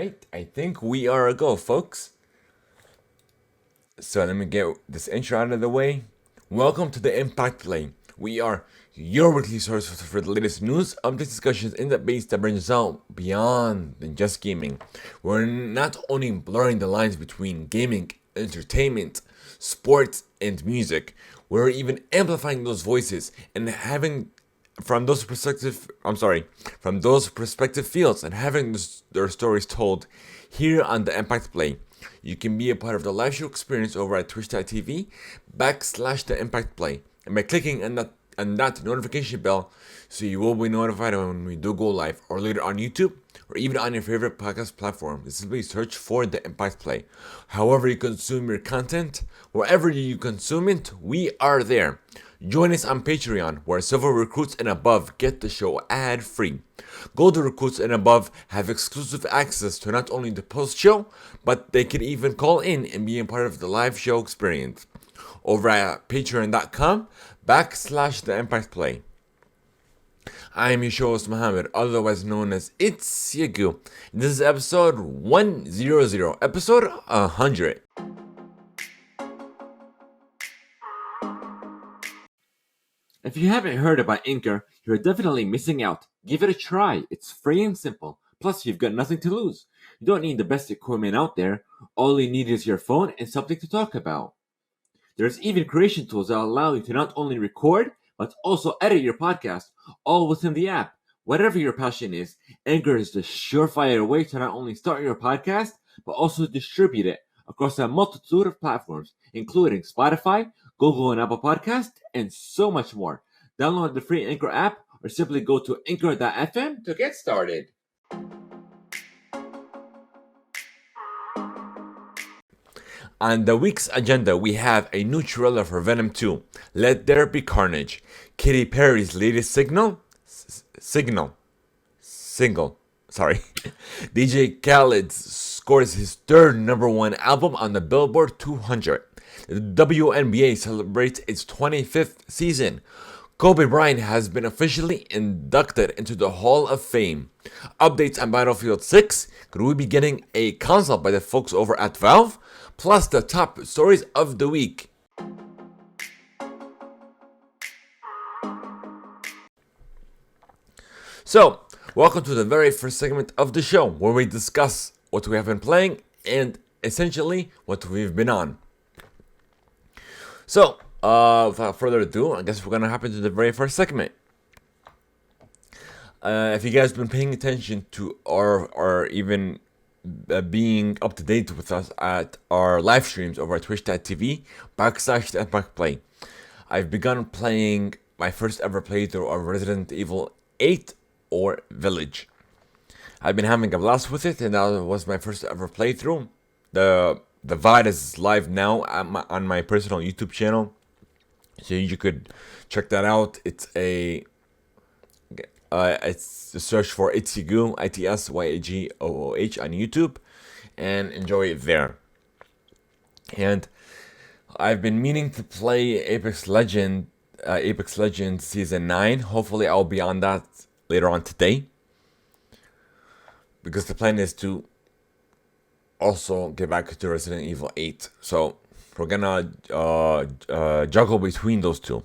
right, I think we are a go, folks. So let me get this intro out of the way. Welcome to the Impact Play. We are your weekly source for the latest news, updates, discussions, in that base that brings us out beyond than just gaming. We're not only blurring the lines between gaming, entertainment, sports, and music, we're even amplifying those voices and having from those perspective fields and having their stories told here on the Impact Play. You can be a part of the live show experience over at twitch.tv the Impact Play. And by clicking on that notification bell, so you will be notified when we do go live, or later on YouTube, or even on your favorite podcast platform. Simply search for the Impact Play. However you consume your content, wherever you consume it, we are there. Join us on Patreon, where silver recruits and above get the show ad-free. Gold recruits and above have exclusive access to not only the post-show, but they can even call in and be a part of the live show experience. Over at patreon.com/the Impact Play. I am your host Muhammad, otherwise known as It's Yagu. This is episode 100, episode 100. If you haven't heard about Anchor, you're definitely missing out. Give it a try. It's free and simple. Plus, you've got nothing to lose. You don't need the best equipment out there. All you need is your phone and something to talk about. There's even creation tools that allow you to not only record, but also edit your podcast, all within the app. Whatever your passion is, Anchor is the surefire way to not only start your podcast, but also distribute it across a multitude of platforms, including Spotify, Google and Apple Podcasts, and so much more. Download the free Anchor app or simply go to anchor.fm to get started. On the week's agenda, we have a new trailer for Venom 2, Let There Be Carnage, Katy Perry's latest single, DJ Khaled scores his third number one album on the Billboard 200. The WNBA celebrates its 25th season. Kobe Bryant has been officially inducted into the Hall of Fame. Updates on Battlefield 6. Could we be getting a console by the folks over at Valve? Plus the top stories of the week. So, welcome to the very first segment of the show, where we discuss what we have been playing and essentially what we've been on. So, without further ado, I guess we're gonna hop into the very first segment. If you guys have been paying attention to or even being up to date with us at our live streams over at twitch.tv/the I've begun playing my first ever playthrough of Resident Evil 8 or Village. I've been having a blast with it, and that was my first ever playthrough. The VOD is live now on my personal YouTube channel, so you could check that out. It's a search for Itzygoo, ITSYAGOOH on YouTube, and enjoy it there. And I've been meaning to play Apex Legends Season 9. Hopefully I'll be on that later on today, because the plan is to also get back to Resident Evil 8. So we're gonna juggle between those two.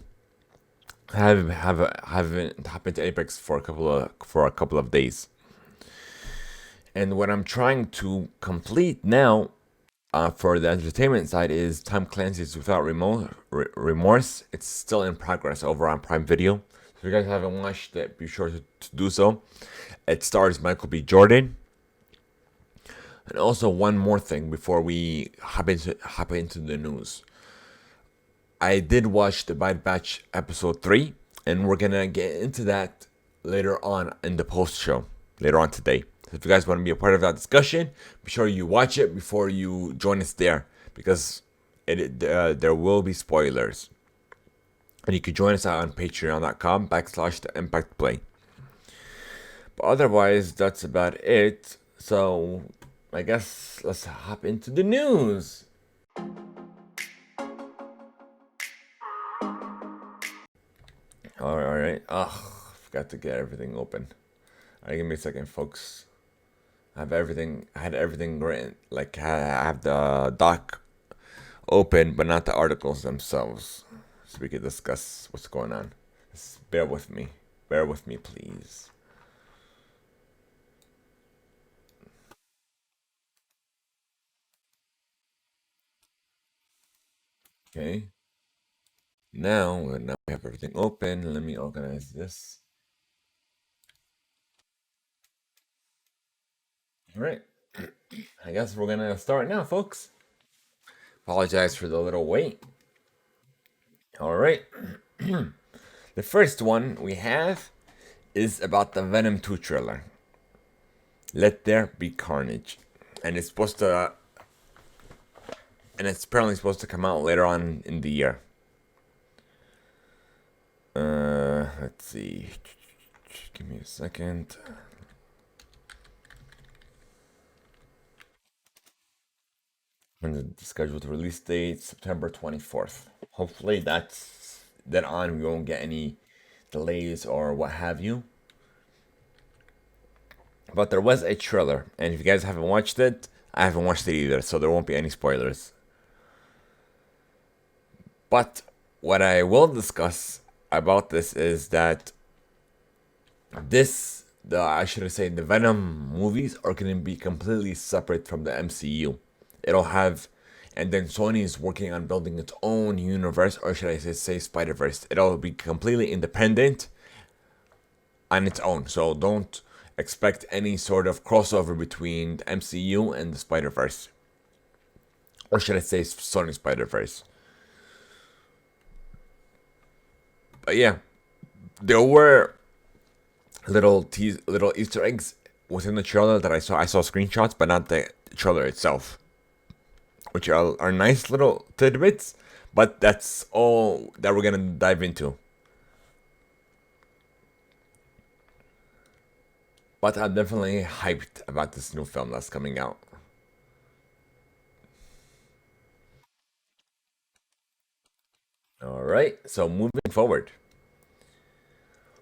Haven't happened to Apex for a couple of days, and what I'm trying to complete now for the entertainment side is Tom Clancy's Without Remorse. It's still in progress over on Prime Video. So if you guys haven't watched it, be sure to do so. It stars Michael B. Jordan. And also one more thing before we hop into the news. I did watch the Bad Batch episode 3, and we're gonna get into that later on in the post show, later on today. So if you guys want to be a part of that discussion, be sure you watch it before you join us there, because there will be spoilers. And you can join us out on patreon.com/the-impact-play. But otherwise, that's about it. So I guess let's hop into the news. Alright. Forgot to get everything open. Alright, give me a second, folks. I had everything written. Like I have the doc open, but not the articles themselves, so we could discuss what's going on. Just bear with me. Bear with me, please. Okay. Now we have everything open. Let me organize this. All right. I guess we're gonna start now, folks. Apologize for the little wait. All right. The first one we have is about the Venom 2 trailer. Let There Be Carnage. And it's supposed to and it's apparently supposed to come out later on in the year. Let's see. Give me a second. And the scheduled release date September 24th. Hopefully that's that on. We won't get any delays or what have you. But there was a trailer, and if you guys haven't watched it, I haven't watched it either, so there won't be any spoilers. But what I will discuss about this is that I should say, the Venom movies are going to be completely separate from the MCU. It'll have, and then Sony is working on building its own universe, or should I say Spider Verse. It'll be completely independent on its own. So don't expect any sort of crossover between the MCU and the Spider Verse, or should I say Sony Spider Verse. But yeah, there were little Easter eggs within the trailer that I saw. I saw screenshots, but not the trailer itself, which are nice little tidbits. But that's all that we're gonna dive into. But I'm definitely hyped about this new film that's coming out. All right, so moving forward,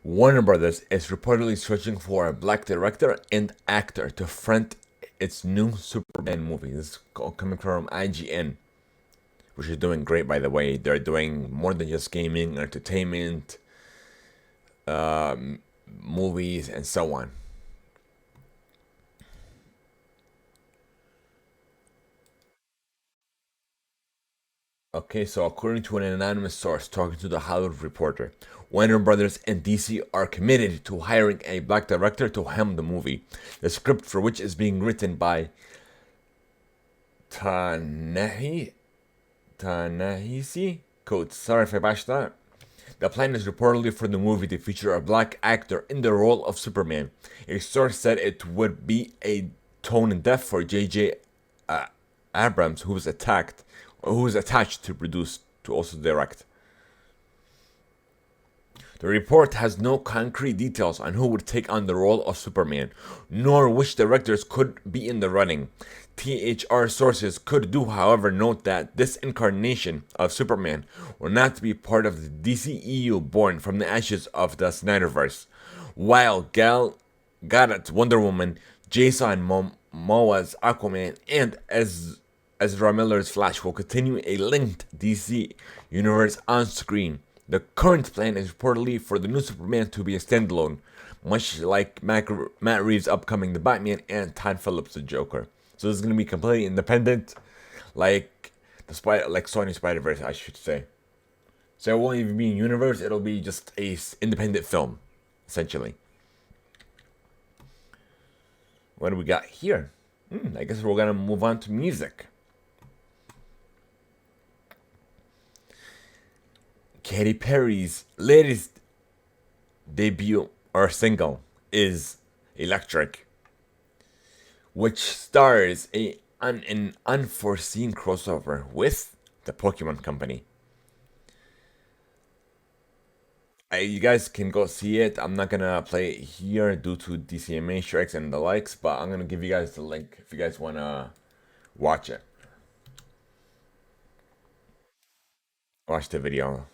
Warner Brothers is reportedly searching for a black director and actor to front its new Superman movie. This is coming from IGN, which is doing great, by the way. They're doing more than just gaming, entertainment, movies, and so on. Okay, so according to an anonymous source talking to the Hollywood Reporter, Warner Brothers and DC are committed to hiring a black director to helm the movie. The script for which is being written by Tanahi Tanahisi Coates. Sorry if I bashed that. The plan is reportedly for the movie to feature a black actor in the role of Superman. A source said it would be a tone deaf for J.J. Abrams, who was attached to produce, to also direct. The report has no concrete details on who would take on the role of Superman, nor which directors could be in the running. THR sources do, however, note that this incarnation of Superman will not be part of the DCEU born from the ashes of the Snyderverse, while Gal Gadot's Wonder Woman, Jason Momoa's Aquaman, and Ezra Miller's Flash will continue a linked DC universe on screen. The current plan is reportedly for the new Superman to be a standalone, much like Matt Reeves' upcoming The Batman and Todd Phillips' The Joker. So this is going to be completely independent, like like Sony Spider Verse, I should say. So it won't even be in universe; it'll be just a independent film, essentially. What do we got here? I guess we're gonna move on to music. Katy Perry's latest debut or single is Electric, which stars an unforeseen crossover with the Pokemon Company. You guys can go see it. I'm not gonna play it here due to DCMA strikes and the likes, but I'm gonna give you guys the link if you guys wanna watch it. Watch the video.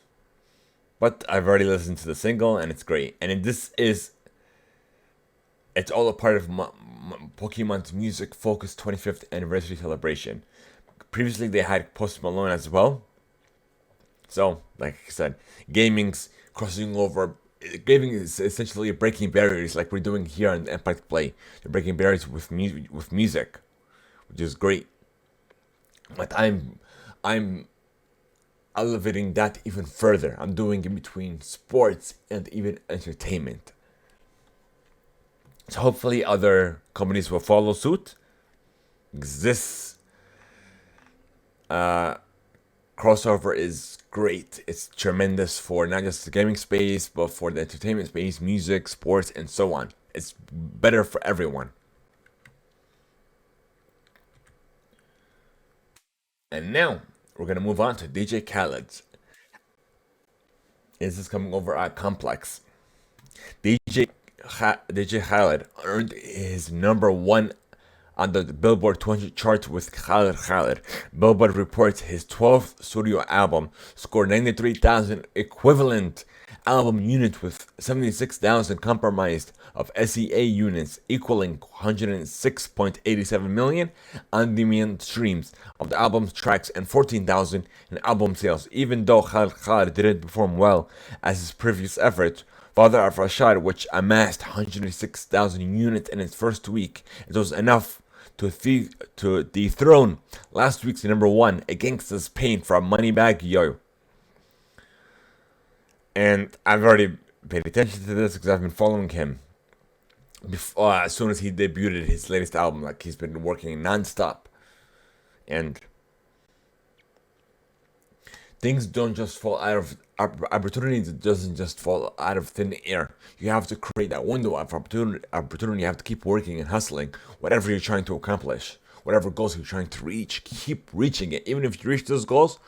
But I've already listened to the single and it's great. And this is It's all a part of Pokemon's music-focused 25th anniversary celebration. Previously, they had Post Malone as well. So, like I said, gaming's crossing over. Gaming is essentially breaking barriers, like we're doing here on Impact Play. They're breaking barriers with music, which is great. But I'm elevating that even further. I'm doing in between sports and even entertainment. So hopefully other companies will follow suit. This crossover is great. It's tremendous for not just the gaming space, but for the entertainment space, music, sports, and so on. It's better for everyone. And now we're gonna move on to DJ Khaled's. This is coming over at Complex. DJ Khaled earned his number one on the Billboard 200 charts with Khaled Khaled. Billboard reports his 12th studio album scored 93,000 equivalent album units with 76,000 comprised of SEA units equaling 106.87 million on-demand streams of the album's tracks and 14,000 in album sales. Even though Khaled Khaled didn't perform well as his previous efforts, Father of Rashad, which amassed 106,000 units in its first week, it was enough to dethrone last week's number one, A Gangsta's Pain from Moneybagg Yo. And I've already paid attention to this because I've been following him before, as soon as he debuted his latest album. Like, he's been working non-stop. And things don't just fall out of opportunity. Doesn't just fall out of thin air. You have to create that window of opportunity. You have to keep working and hustling whatever you're trying to accomplish, whatever goals you're trying to reach. Keep reaching it. Even if you reach those goals,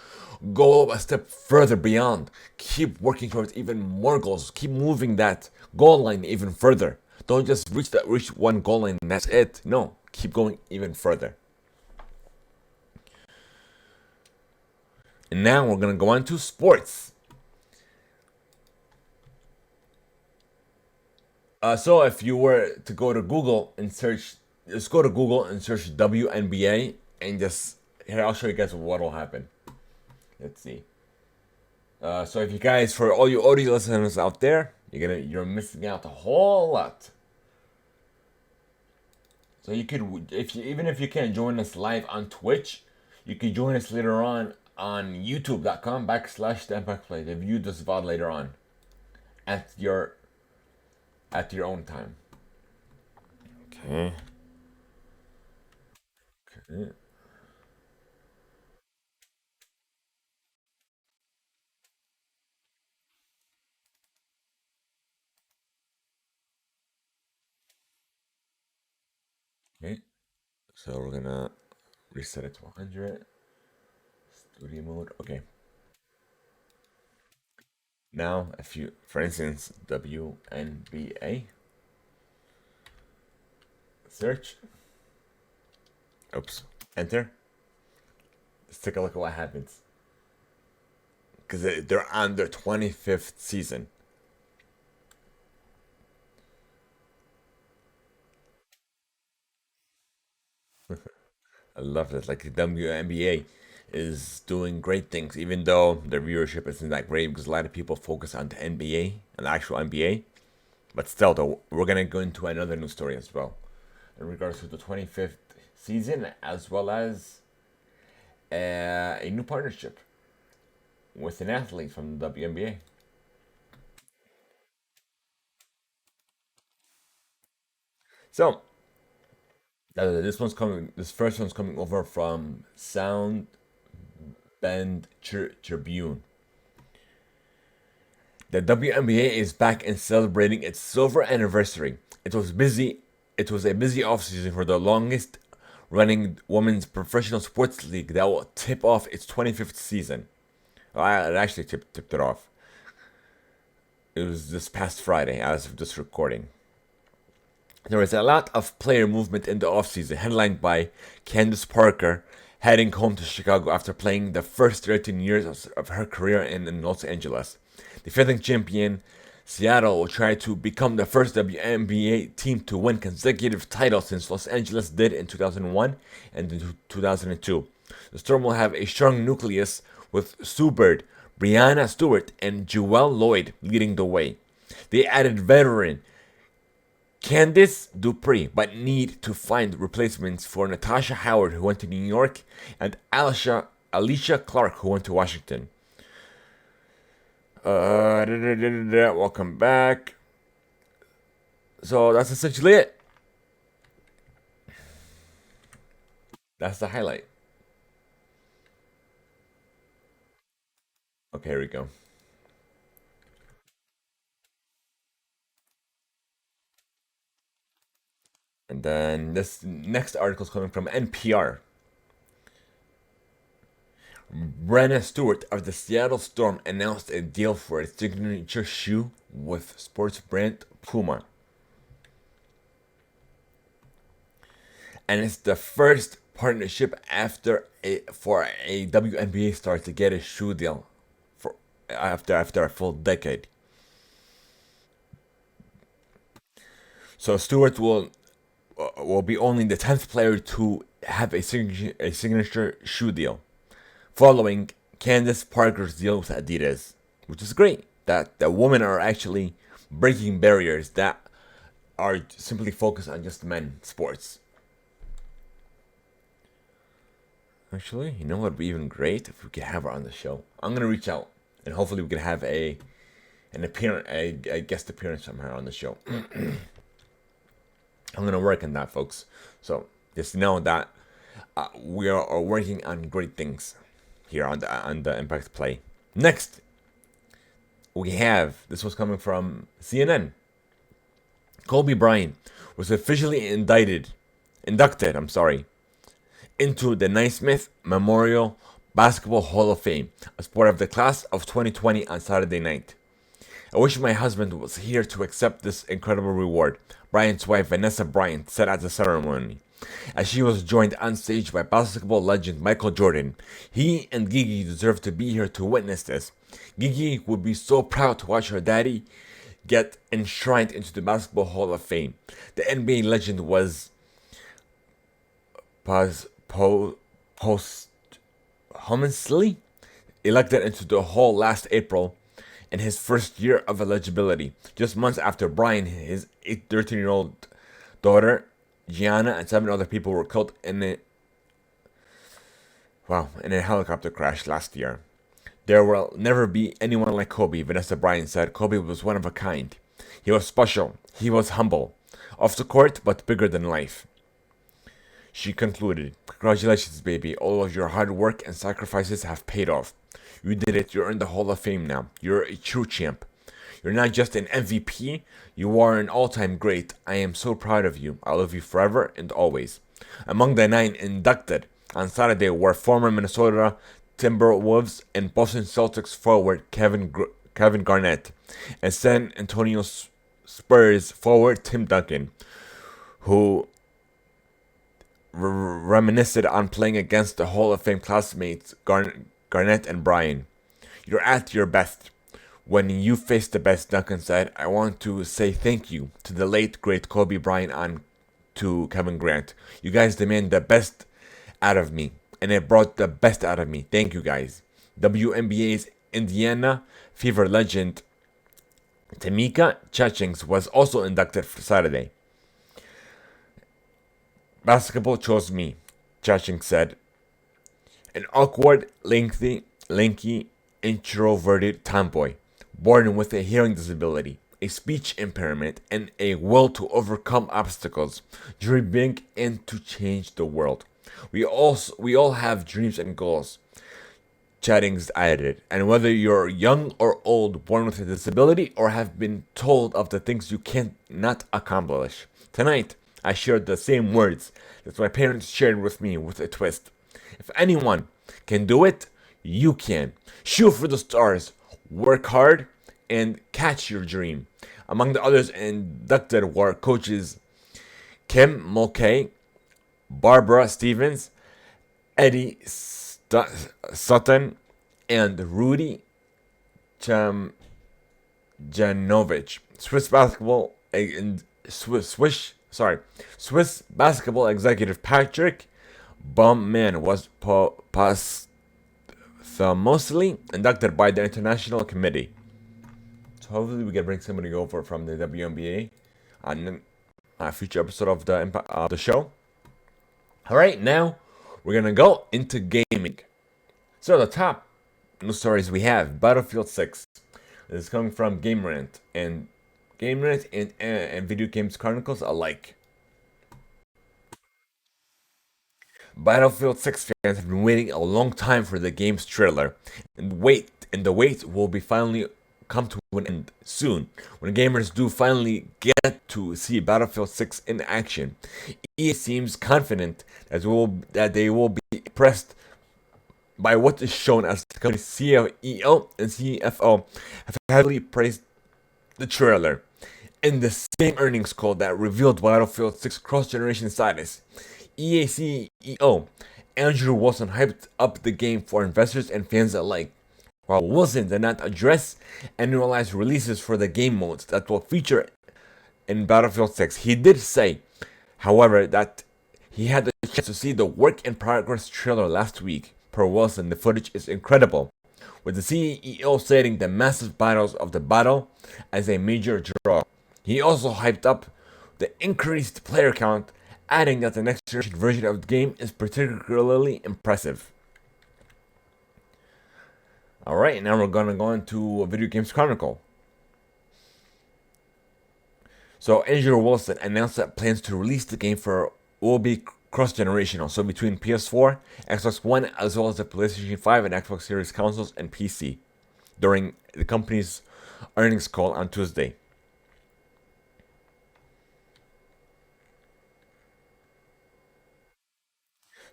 go a step further beyond. Keep working towards even more goals. Keep moving that goal line even further. Don't just reach one goal line and that's it. No, keep going even further. And now we're gonna go on to sports. So if you were to go to Google and search, just go to Google and search WNBA and just here I'll show you guys what will happen. Let's see. So if you guys, for all you audio listeners out there, you're missing out a whole lot. So you could, even if you can't join us live on Twitch, you can join us later on youtube.com/THEIMPACTPLAY to view this VOD later on at your own time. Okay. Okay. So we're gonna reset it to 100. Studio mode. Okay. Now, if you, for instance, WNBA, search. Oops. Enter. Let's take a look at what happens. Because they're on their 25th season. I love it. Like, the WNBA is doing great things, even though their viewership isn't that great because a lot of people focus on the NBA, on the actual NBA. But still, though, we're going to go into another news story as well in regards to the 25th season, as well as a new partnership with an athlete from the WNBA. So, this first one's coming over from Sound Bend Tribune. The WNBA is back and celebrating its silver anniversary. It was a busy offseason for the longest running women's professional sports league that will tip off its 25th season. Well, it actually tipped it off. It was this past Friday as of this recording. There was a lot of player movement in the offseason, headlined by Candace Parker heading home to Chicago after playing the first 13 years of her career in Los Angeles. Defending champion Seattle will try to become the first WNBA team to win consecutive titles since Los Angeles did in 2001 and in 2002. The Storm will have a strong nucleus with Sue Bird, Brianna Stewart, and Jewel Lloyd leading the way. They added veteran Candice Dupree, but need to find replacements for Natasha Howard, who went to New York, and Alicia Clark, who went to Washington. Welcome back. So that's essentially it. That's the highlight. Okay, here we go. And then this next article is coming from NPR. Brenna Stewart of the Seattle Storm announced a deal for its signature shoe with sports brand Puma. And it's the first partnership for a WNBA star to get a shoe deal for after a full decade. So Stewart will be only the 10th player to have a signature shoe deal, following Candace Parker's deal with Adidas, which is great. That the women are actually breaking barriers that are simply focused on just men's sports. Actually, you know what would be even great if we could have her on the show. I'm gonna reach out and hopefully we can have a guest appearance from her on the show. I'm gonna work on that, folks. So just know that we are working on great things here on the Impact Play. Next, we have this was coming from CNN. Kobe Bryant was officially inducted. Into the Naismith Memorial Basketball Hall of Fame as part of the class of 2020 on Saturday night. I wish my husband was here to accept this incredible reward, Bryant's wife Vanessa Bryant said at the ceremony. As she was joined on stage by basketball legend Michael Jordan, he and Gigi deserve to be here to witness this. Gigi would be so proud to watch her daddy get enshrined into the Basketball Hall of Fame. The NBA legend was posthumously elected into the Hall last April in his first year of eligibility, just months after Brian, his 13-year-old daughter, Gianna, and 7 other people were killed in a helicopter crash last year. There will never be anyone like Kobe, Vanessa Bryant said. Kobe was one of a kind. He was special. He was humble. Off the court, but bigger than life. She concluded, "Congratulations, baby. All of your hard work and sacrifices have paid off. You did it. You're in the Hall of Fame now. You're a true champ. You're not just an MVP. You are an all-time great. I am so proud of you. I love you forever and always." Among the 9 inducted on Saturday were former Minnesota Timberwolves and Boston Celtics forward Kevin Garnett and San Antonio Spurs forward Tim Duncan, who reminisced on playing against the Hall of Fame classmates Garnett and Bryan. "You're at your best. When you face the best," Duncan said. "I want to say thank you to the late, great Kobe Bryant and to Kevin Grant. You guys demand the best out of me, and it brought the best out of me. Thank you, guys." WNBA's Indiana Fever legend Tamika Catchings was also inducted for Saturday. "Basketball chose me," Catchings said. "An awkward, lanky, introverted tomboy, born with a hearing disability, a speech impairment, and a will to overcome obstacles, dream big and to change the world. We all have dreams and goals," Chattings added, "and whether you're young or old, born with a disability, or have been told of the things you cannot accomplish. Tonight, I shared the same words that my parents shared with me with a twist. If anyone can do it, you can. Shoot for the stars, work hard, and catch your dream." Among the others inducted were coaches Kim Mulcahy, Barbara Stevens, Eddie Sutton, and Rudy Janovic. Swiss basketball executive Patrick Baumman was posthumously inducted by the International Committee. So hopefully we can bring somebody over from the WNBA on a future episode of the show. All right, now we're gonna go into gaming. So the top news stories we have: Battlefield 6. This is coming from Game Rant and Video Games Chronicles alike. Battlefield 6 fans have been waiting a long time for the game's trailer, and the wait will be finally come to an end soon when gamers do finally get to see Battlefield 6 in action. EA seems confident that they will be impressed by what is shown, as the company's CEO and CFO have heavily praised the trailer. In the same earnings call that revealed Battlefield 6 cross-generation status, EA CEO Andrew Wilson hyped up the game for investors and fans alike. While Wilson did not address annualized releases for the game modes that will feature in Battlefield 6, he did say, however, that he had the chance to see the work-in-progress trailer last week. Per Wilson, the footage is incredible, with the CEO citing the massive battles of the battle as a major draw. He also hyped up the increased player count, adding that the next generation version of the game is particularly impressive. Alright, now we're gonna go into Video Games Chronicle. So Andrew Wilson announced that plans to release the game will be cross-generational, so between PS4, Xbox One, as well as the PlayStation 5 and Xbox Series consoles and PC, during the company's earnings call on Tuesday.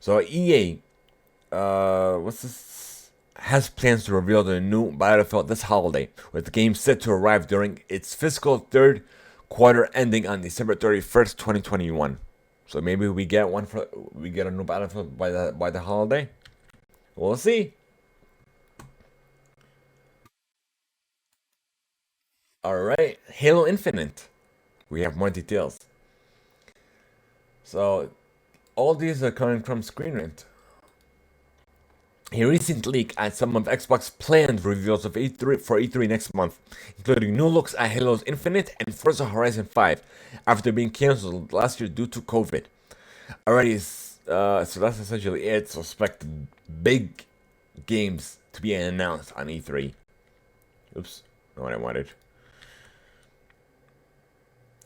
So EA, has plans to reveal the new Battlefield this holiday, with the game set to arrive during its fiscal third quarter ending on December 31st, 2021. So maybe we get a new Battlefield by the holiday. We'll see. All right, Halo Infinite. We have more details. So all these are coming from Screen Rant. He recently leaked at some of Xbox planned reveals of E3 next month, including new looks at Halo Infinite and Forza Horizon 5, after being cancelled last year due to COVID. Alrighty, so that's essentially it. So expect big games to be announced on E3. Oops, not what I wanted.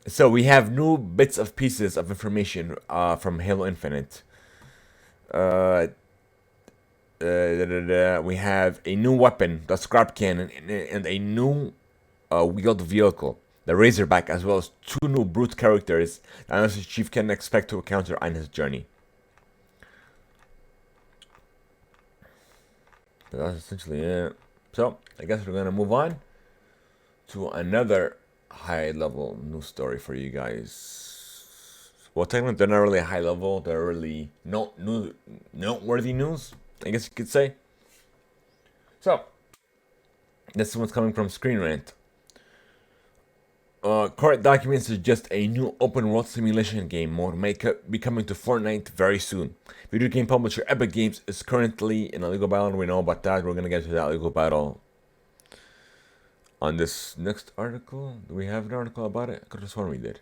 So we have new bits of pieces of information from Halo Infinite. We have a new weapon, the Scrap Cannon, and a new wheeled vehicle, the Razorback, as well as two new brute characters that Master Chief can expect to encounter on his journey. But that's essentially it. So, I guess we're gonna move on to another high-level news story for you guys. Well, technically, they're not really high level. They're really noteworthy news, I guess you could say. So, this one's coming from Screen Rant. Court documents suggest a new open-world simulation game mode may be coming to Fortnite very soon. Video game publisher Epic Games is currently in a legal battle, and we know about that. We're gonna get to that legal battle on this next article. Do we have an article about it? I could have sworn we did.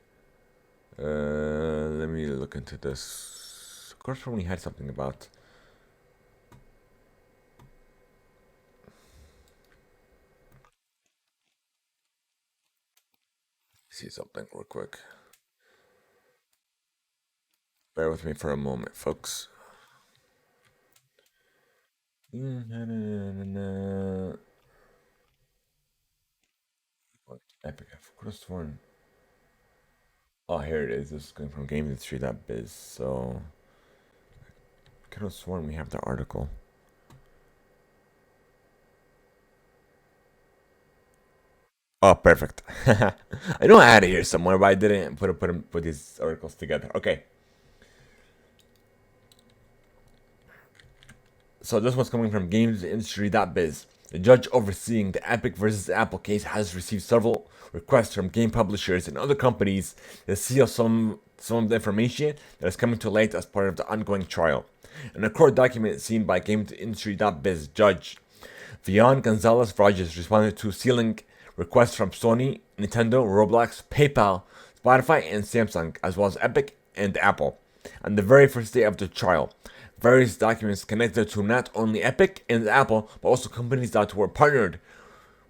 Let me look into this. Of course, we had something about. See something real quick. Bear with me for a moment, folks. Epic, I could have sworn. Oh, here it is. This is coming from GameIndustry.biz. So, I could have sworn we have the article. Oh, perfect. I know I had it here somewhere, but I didn't put these articles together. Okay. So this one's coming from GamesIndustry.biz. The judge overseeing the Epic versus Apple case has received several requests from game publishers and other companies to seal some of the information that is coming to light as part of the ongoing trial. In a court document seen by GameIndustry.biz, Judge Vian Gonzalez Rogers responded to sealing requests from Sony, Nintendo, Roblox, PayPal, Spotify, and Samsung, as well as Epic and Apple, on the very first day of the trial. Various documents connected to not only Epic and Apple, but also companies that were partnered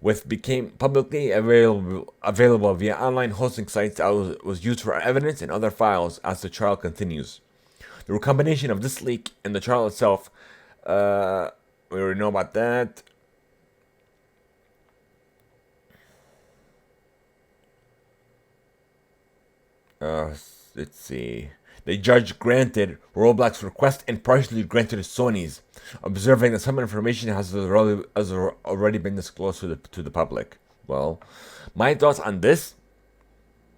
with became publicly available via online hosting sites that was used for evidence and other files as the trial continues. The combination of this leak and the trial itself, we already know about that. Let's see. The judge granted Roblox's request and partially granted Sony's, observing that some information has already been disclosed to the public. Well, my thoughts on this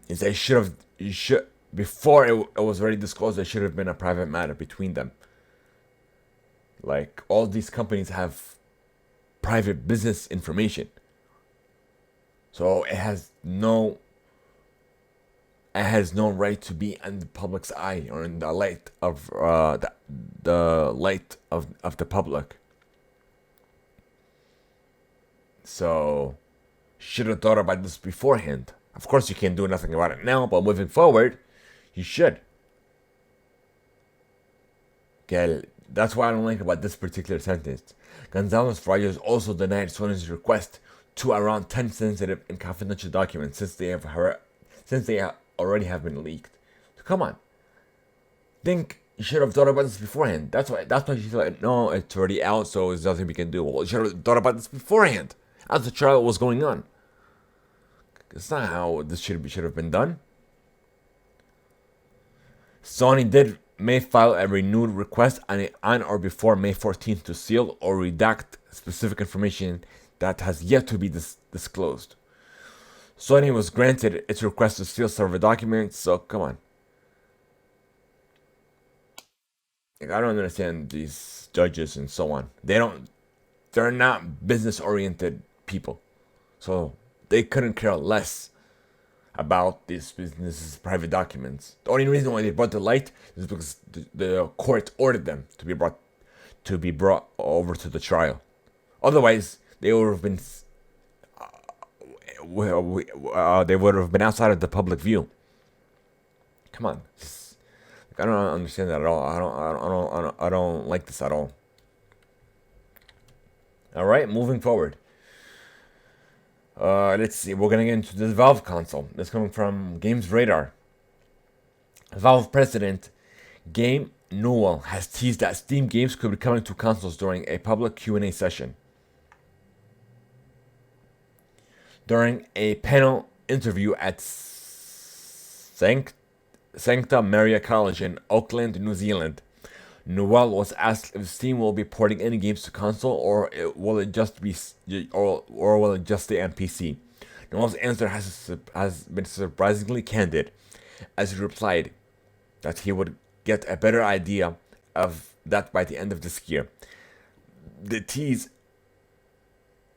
is they should before it was already disclosed, there should have been a private matter between them. Like, all these companies have private business information, so it has no right to be in the public's eye or in the light of the light of the public. So, should have thought about this beforehand. Of course, you can't do nothing about it now, but moving forward, you should. Okay, that's what I don't like about this particular sentence. Gonzalez Rogers also denied Sony's request to around 10 sensitive and confidential documents since they already have been leaked. So come on. Think you should have thought about this beforehand. That's why she's like, no, it's already out, so there's nothing we can do. Well, you should have thought about this beforehand as the trial was going on. It's not how this should have been done. Sony may file a renewed request on or before May 14th to seal or redact specific information that has yet to be disclosed. Sony was granted its request to seal several documents, so come on. I don't understand these judges and so on. They're not business oriented people. So they couldn't care less about these businesses' private documents. The only reason why they brought to light is because the court ordered them to be brought over to the trial. Otherwise, they would have been outside of the public view. Come on, I don't understand that at all. I don't like this at all. All right, moving forward. Let's see. We're gonna get into the Valve console. This coming from Games Radar. Valve president Game Newell has teased that Steam games could be coming to consoles during a public Q&A session. During a panel interview at Sancta Maria College in Auckland, New Zealand, Newell was asked if Steam will be porting any games to console or will it just stay on PC. Newell's answer has been surprisingly candid, as he replied that he would get a better idea of that by the end of this year. The tease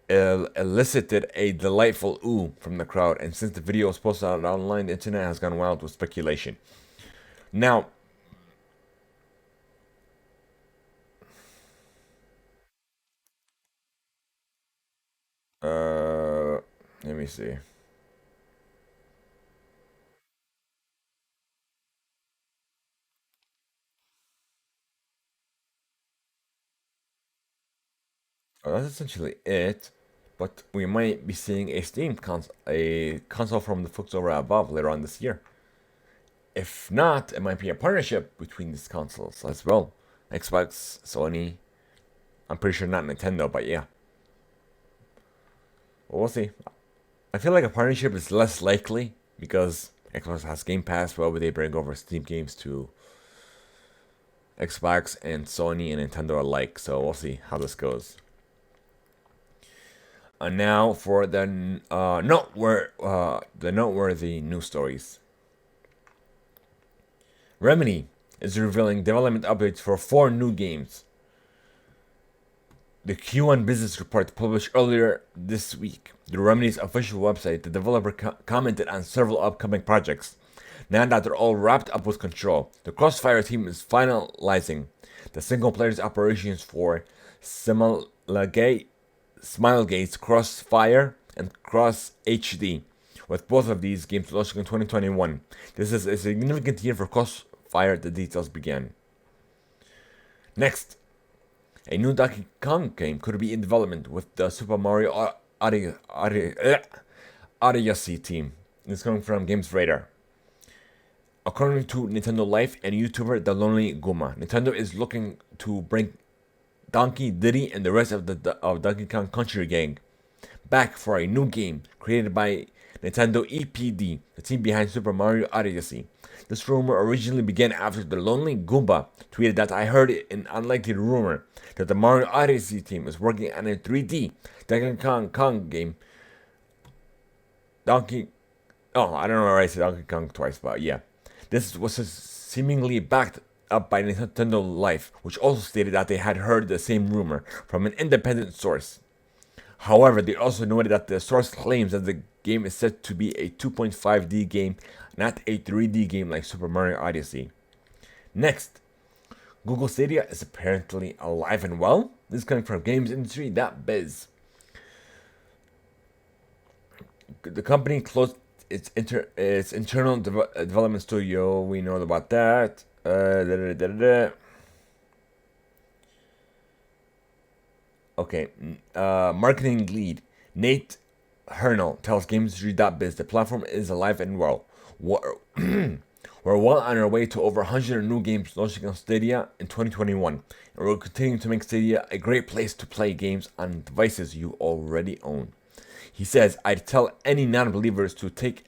elicited a delightful ooh from the crowd, and since the video was posted online, the internet has gone wild with speculation. Now, let me see. That's essentially it. But we might be seeing a console from the folks over at Valve later on this year. If not, it might be a partnership between these consoles as well. Xbox, Sony. I'm pretty sure not Nintendo, but yeah. Well, we'll see. I feel like a partnership is less likely because Xbox has Game Pass. Why would they bring over Steam games to Xbox and Sony and Nintendo alike? So we'll see how this goes. Now for the noteworthy news stories. Remedy is revealing development updates for 4 new games. The Q1 business report published earlier this week, the Remedy's official website, the developer commented on several upcoming projects. Now that they're all wrapped up with Control, the Crossfire team is finalizing the single-player operations for Smilegate's Crossfire and Cross HD, with both of these games launching in 2021. This is a significant year for Crossfire, the details began. Next, a new Donkey Kong game could be in development with the Super Mario Odyssey team. This is coming from Games Radar. According to Nintendo Life and YouTuber The Lonely Guma, Nintendo is looking to bring Donkey, Diddy, and the rest of the Donkey Kong Country gang back for a new game created by Nintendo EPD, the team behind Super Mario Odyssey. This rumor originally began after the Lonely Goomba tweeted that I heard an unlikely rumor that the Mario Odyssey team is working on a 3D Donkey Kong game. I don't know why I said Donkey Kong twice, but yeah. This was seemingly backed up by Nintendo Life, which also stated that they had heard the same rumor from an independent source. However, they also noted that the source claims that the game is set to be a 2.5D game, not a 3D game like Super Mario Odyssey. Next, Google Stadia is apparently alive and well. This is coming from GamesIndustry.biz. The company closed its internal development studio. We know about that. Okay. Marketing lead Nate Hernal tells GamesIndustry.biz the platform is alive and well. We're well on our way to over 100 new games launching on Stadia in 2021, and we're continuing to make Stadia a great place to play games on devices you already own. He says, I'd tell any non-believers to take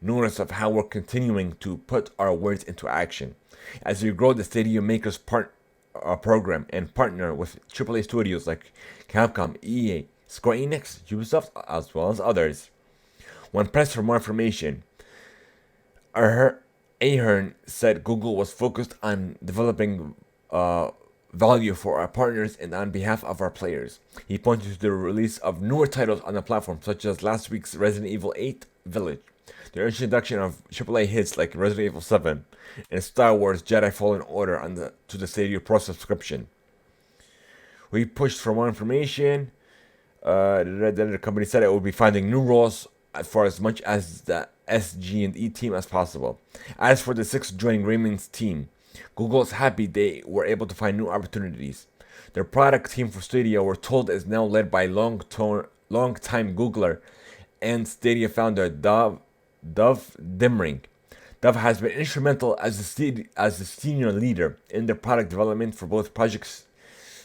notice of how we're continuing to put our words into action. As we grow the Stadia Makers program and partner with AAA studios like Capcom, EA, Square Enix, Ubisoft, as well as others. When pressed for more information, Ahern said Google was focused on developing value for our partners and on behalf of our players. He pointed to the release of newer titles on the platform, such as last week's Resident Evil 8 Village, the introduction of AAA hits like Resident Evil 7, and Star Wars Jedi Fallen Order to the Stadia Pro subscription. We pushed for more information. The company said it would be finding new roles for as much as the SG&E team as possible. As for the 6 joining Raymond's team, Google is happy they were able to find new opportunities. Their product team for Stadia, we're told, is now led by long-time Googler and Stadia founder Dov Dimring. Dov has been instrumental as the senior leader in the product development for both projects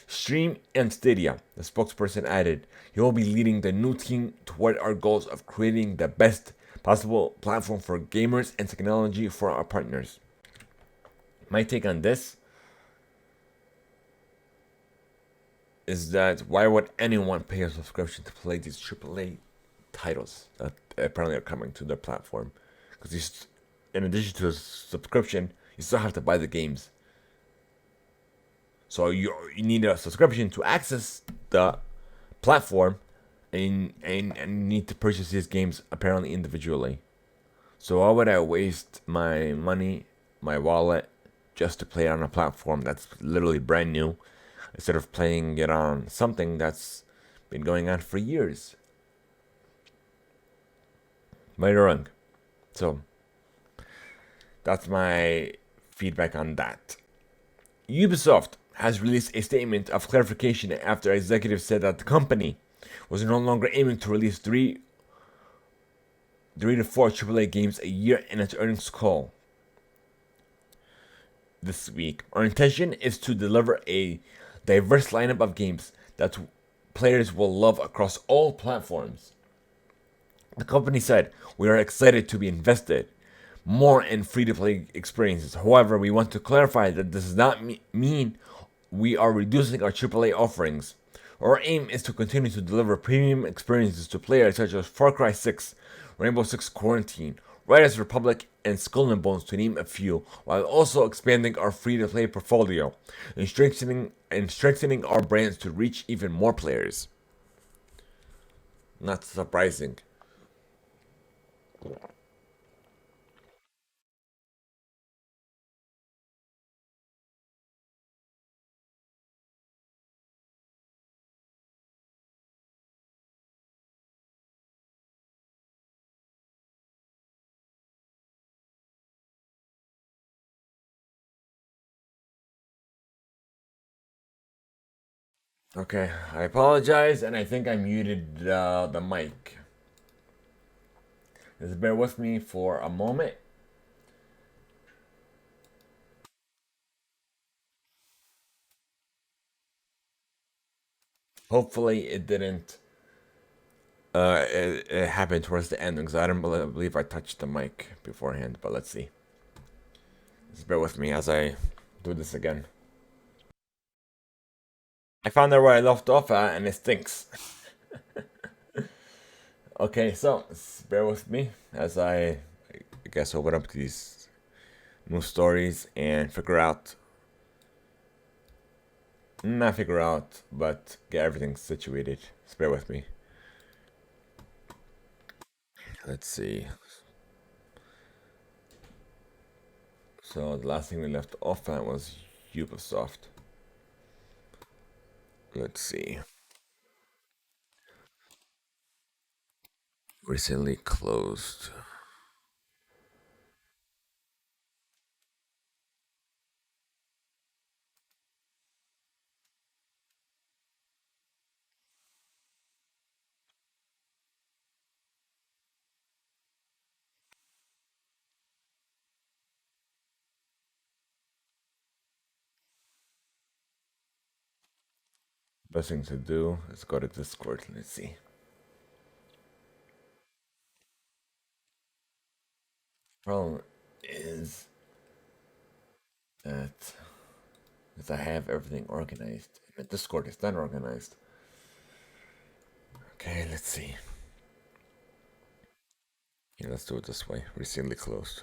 Stream and Stadia, the spokesperson added. He will be leading the new team toward our goals of creating the best possible platform for gamers and technology for our partners. My take on this is that why would anyone pay a subscription to play these AAA titles that apparently are coming to their platform? Because in addition to a subscription, you still have to buy the games. So you need a subscription to access the platform, and you need to purchase these games apparently individually. So why would I waste my money, my wallet, just to play it on a platform that's literally brand new, instead of playing it on something that's been going on for years? Right or wrong? So that's my feedback on that. Ubisoft has released a statement of clarification after executives said that the company was no longer aiming to release 3 to 4 AAA games a year in its earnings call this week. Our intention is to deliver a diverse lineup of games that players will love across all platforms. The company said, we are excited to be invested more in free-to-play experiences. However, we want to clarify that this does not mean we are reducing our AAA offerings. Our aim is to continue to deliver premium experiences to players such as Far Cry 6, Rainbow Six Quarantine, Riders Republic, and Skull and Bones, to name a few, while also expanding our free-to-play portfolio and strengthening our brands to reach even more players. Not surprising. Okay, I apologize, and I think I muted the mic. Just bear with me for a moment. Hopefully, it didn't. It happened towards the end because I don't believe I touched the mic beforehand. But let's see. Just bear with me as I do this again. I found out where I left off at, and it stinks. Okay, so bear with me as I guess, open up these new stories and not figure out, but get everything situated. Just bear with me. Let's see. So the last thing we left off at was Ubisoft. Let's see. Recently closed. Best thing to do is go to Discord. Let's see. Problem is that I have everything organized, and the Discord is not organized. Okay, let's see. Yeah, let's do it this way. Recently closed.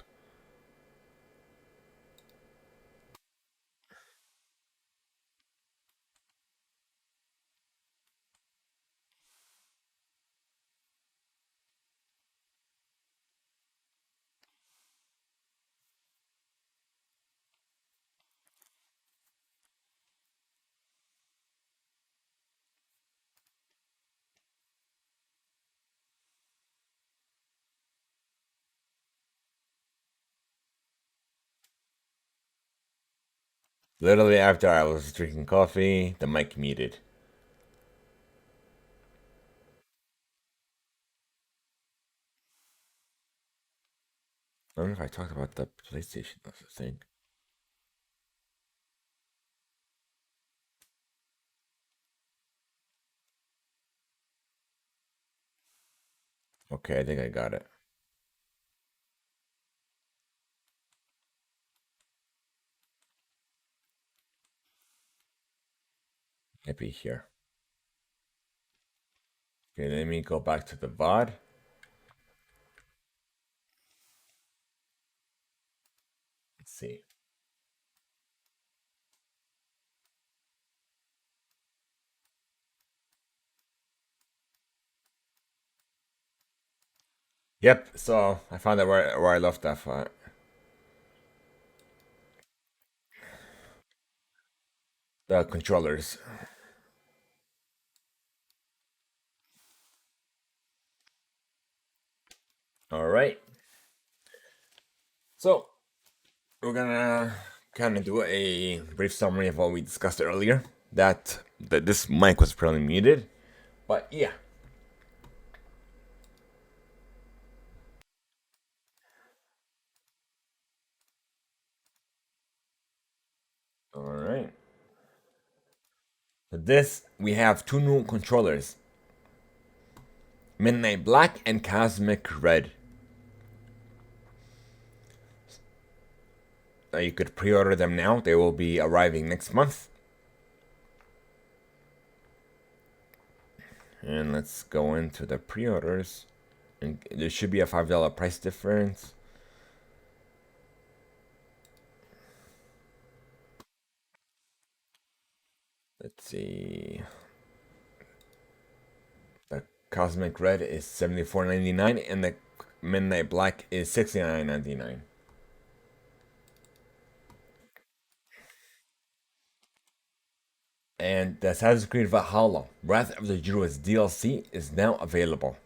Literally after I was drinking coffee, the mic muted. I don't know if I talked about the PlayStation. That's the thing. Okay, I think I got it. Maybe here. Okay, let me go back to the VOD. Let's see. Yep, so I found out where I left off at. The controllers. Alright. So, we're gonna kind of do a brief summary of what we discussed earlier. That this mic was probably muted. But yeah. Alright. For this, we have two new controllers. Midnight Black and Cosmic Red. You could pre-order them now. They will be arriving next month. And let's go into the pre-orders. And there should be a $5 price difference. Let's see. The Cosmic Red is $74.99 and the Midnight Black is $69.99. And the Assassin's Creed Valhalla Wrath of the Druids DLC is now available.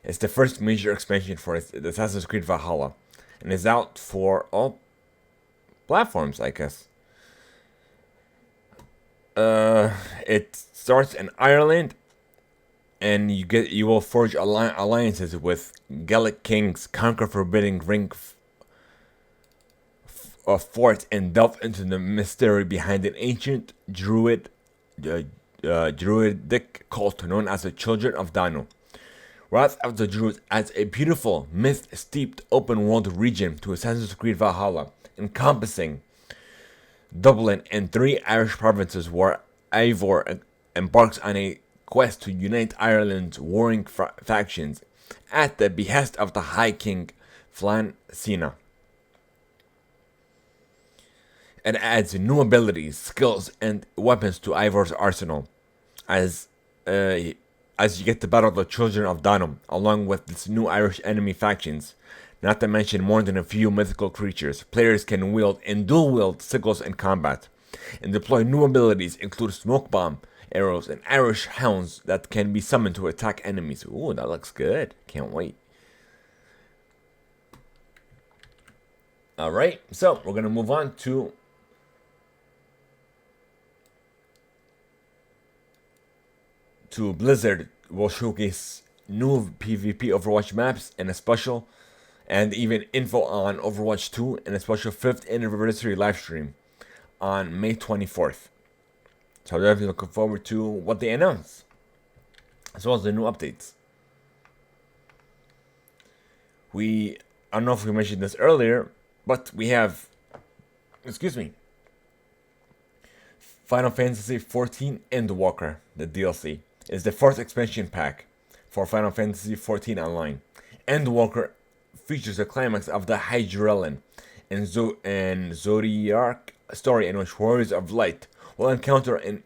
It's the first major expansion for the Assassin's Creed Valhalla and is out for all platforms, I guess. It starts in Ireland, and you will forge alliances with Gaelic kings, conquer Forbidden Ring fort, and delve into the mystery behind an ancient druidic cult known as the Children of Danu. Wrath of the Druids adds a beautiful, myth-steeped open-world region to Assassin's Creed Valhalla, encompassing Dublin and 3 Irish provinces where Eivor embarks on a quest to unite Ireland's warring factions at the behest of the High King Flann Sena. It adds new abilities, skills, and weapons to Eivor's arsenal as you get to battle the Children of Danu, along with its new Irish enemy factions. Not to mention more than a few mythical creatures. Players can wield and dual wield sickles in combat, and deploy new abilities include smoke bomb, arrows, and Irish hounds that can be summoned to attack enemies. Ooh, that looks good. Can't wait. Alright, so we're gonna move on to Blizzard will showcase new PvP Overwatch maps and a special, and even info on Overwatch 2 and a special 5th anniversary livestream on May 24th. So I'm definitely looking forward to what they announce, as well as the new updates. I don't know if we mentioned this earlier, but we have, Final Fantasy XIV Endwalker, the DLC, is the 4th expansion pack for Final Fantasy XIV Online. Endwalker features the climax of the Hydraelan and Zodiac story, in which warriors of light will encounter an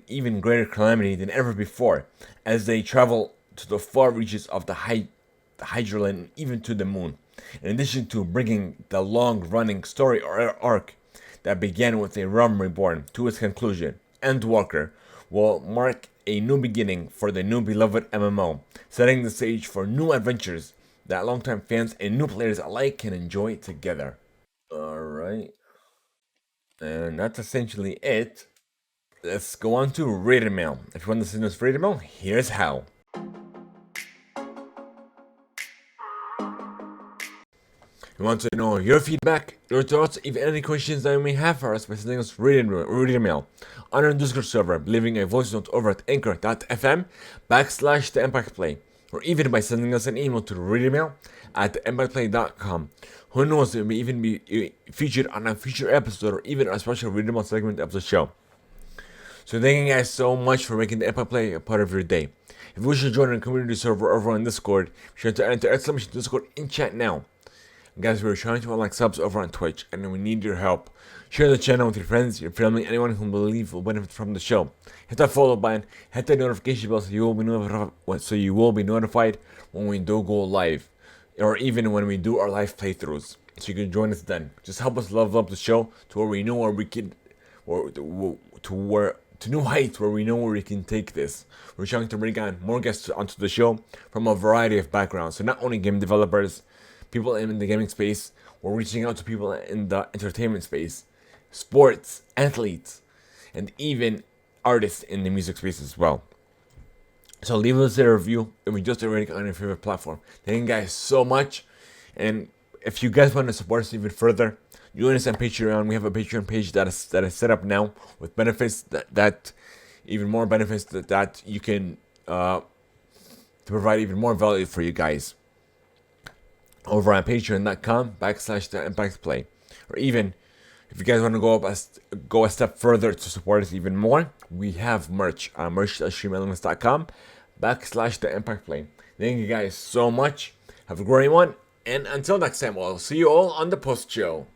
even greater calamity than ever before as they travel to the far reaches of the Hydraelan and even to the moon. In addition to bringing the long-running story arc that began with a realm reborn to its conclusion, Endwalker will mark a new beginning for the new beloved MMO, setting the stage for new adventures that longtime fans and new players alike can enjoy together. Alright. And that's essentially it. Let's go on to Reader Mail. If you want to send us Reader Mail, here's how. We want to know your feedback, your thoughts, even any questions that you may have for us by sending us reader mail on our Discord server, leaving a voice note over at anchor.fm/TheImpactPlay, or even by sending us an email to readermail@theimpactplay.com. Who knows, it may even be featured on a future episode or even a special reader mail segment of the show. So thank you guys so much for making the Impact Play a part of your day. If you wish to join our community server over on Discord, be sure to enter !Discord in chat now. Guys, we're trying to unlock subs over on Twitch, and we need your help. Share the channel with your friends, your family, anyone who believe will benefit from the show. Hit that follow button, hit that notification bell so you will be notified when we do go live, or even when we do our live playthroughs. So you can join us then. Just help us level up the show to where we know where we can, or to new heights where we know where we can take this. We're trying to bring on more guests onto the show from a variety of backgrounds. So not only game developers, people in the gaming space, we're reaching out to people in the entertainment space, sports, athletes, and even artists in the music space as well. So leave us a review if we just rating on your favorite platform. Thank you guys so much. And if you guys want to support us even further, join us on Patreon. We have a Patreon page that is set up now with benefits that even more benefits that you can to provide even more value for you guys over on patreon.com/TheImpactPlay. Or even if you guys want to go a step further to support us even more, we have merch on merch.streamelements.com TheImpactPlay. Thank you guys so much. Have a great one. And until next time, I'll see you all on the post show.